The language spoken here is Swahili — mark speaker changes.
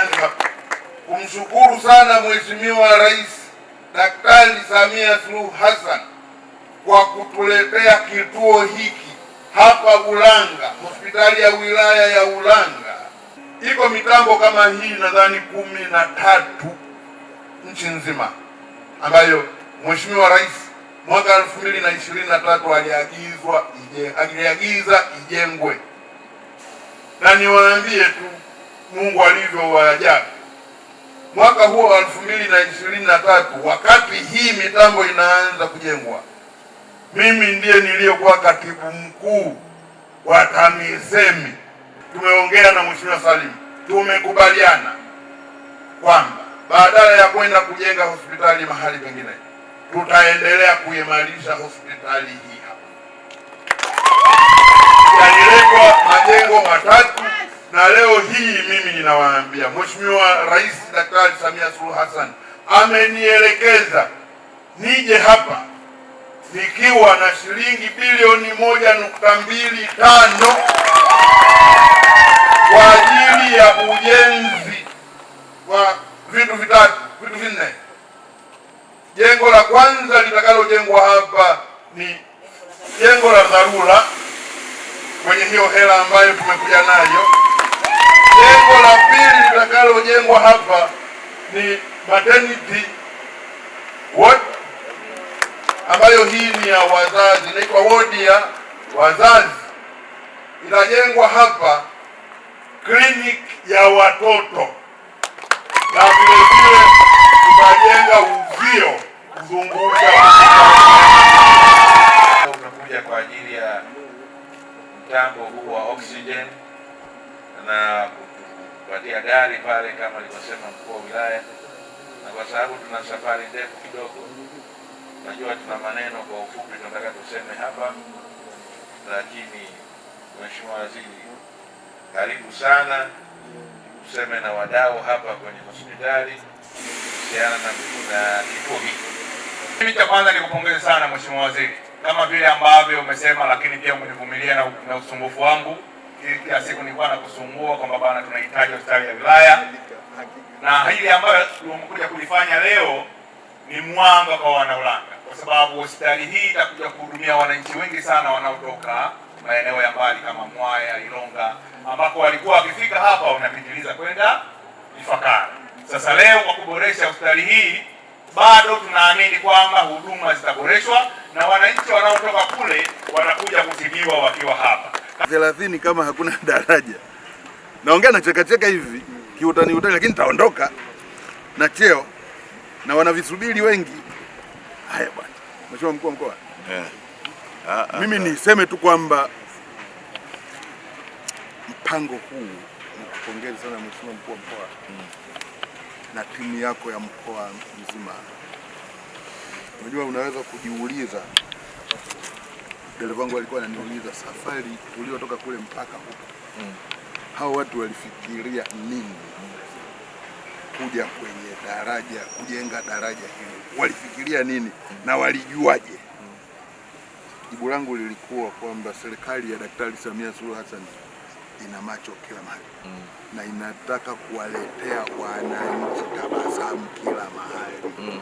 Speaker 1: nianze hapa kumshukuru sana Mheshimiwa Rais Daktari Samia Suluhu Hassan kwa kutuletea kituo hiki hapa Ulanga, hospitali ya wilaya ya Ulanga. Iko mitambo kama hii nadhani 13 nchi nzima ambayo Mheshimiwa Rais mwaka 2023 aliagiza ijengwe, na niwaambie tu Mungu alivyo wa ajabu. Mwaka huo wa 2023 wakati hii mitambo inaanza kujengwa, mimi ndiye niliyokuwa katibu mkuu wa TAMISEMI. Tumeongea na Mheshimiwa Salim, tumekubaliana kwamba badala ya kwenda kujenga hospitali mahali pengine, tutaendelea kuimarisha hospitali hii hapa. Yaliletwa majengo matatu, na leo hii mimi ninawaambia Mheshimiwa Rais Daktari Samia Suluhu Hassan amenielekeza nije hapa nikiwa na shilingi bilioni 1.25 kwa ajili ya ujenzi wa vitu vinne. Jengo la kwanza litakalojengwa hapa ni jengo la dharura kwenye hiyo hela ambayo tumekuja nayo. Jengo la pili litakalojengwa hapa ni maternity ward ambayo hii ni ya wazazi, inaitwa wodi ya wazazi. Itajengwa hapa clinic ya watoto, na vile vile tutajenga uzio kuzunguka.
Speaker 2: Utakuja kwa ajili ya mtambo huu wa oxygen na kupatia gari pale kama alivyosema mkuu wa wilaya, na kwa sababu tuna safari ndefu kidogo, najua tuna maneno kwa ufupi tunataka tuseme hapa, lakini Mheshimiwa Waziri, karibu sana tuseme na wadau hapa kwenye hospitali kuhusiana na kituo hiki.
Speaker 3: Mimi cha kwanza nikupongeze sana Mheshimiwa Waziri, kama vile ambavyo umesema, lakini pia umenivumilia na usumbufu wangu. Kila siku nilikuwa nakusumbua kwamba bana tunahitaji hospitali ya wilaya, na hili ambayo tumekuja kulifanya leo ni mwanga kwa wanaulanga, kwa sababu hospitali hii itakuja kuhudumia wananchi wengi sana wanaotoka maeneo ya mbali kama Mwaya, Ilonga, ambako walikuwa wakifika hapa wanapitiliza kwenda Ifakara. Sasa leo kwa kuboresha hospitali hii, bado tunaamini kwamba huduma zitaboreshwa na wananchi wanaotoka kule watakuja kutibiwa wakiwa hapa.
Speaker 1: 30 kama hakuna daraja. Naongea na cheka hivi kiutani, lakini nitaondoka na cheo na wanavisubiri wengi. Haya bwana, Mheshimiwa mkuu wa mkoa. Mimi niseme tu kwamba mpango huu, nakupongeza sana Mheshimiwa mkuu wa mkoa na timu yako ya mkoa mzima. Unajua, unaweza kujiuliza, dereva wangu alikuwa ananiuliza safari uliotoka kule mpaka huko, hao watu walifikiria nini kuja kwenye daraja, kujenga daraja hili? Walifikiria nini na walijuaje? Jibu langu lilikuwa kwamba serikali ya Daktari Samia Suluhu Hassan ina macho kila mahali na inataka kuwaletea wananchi tabasamu kila mahali.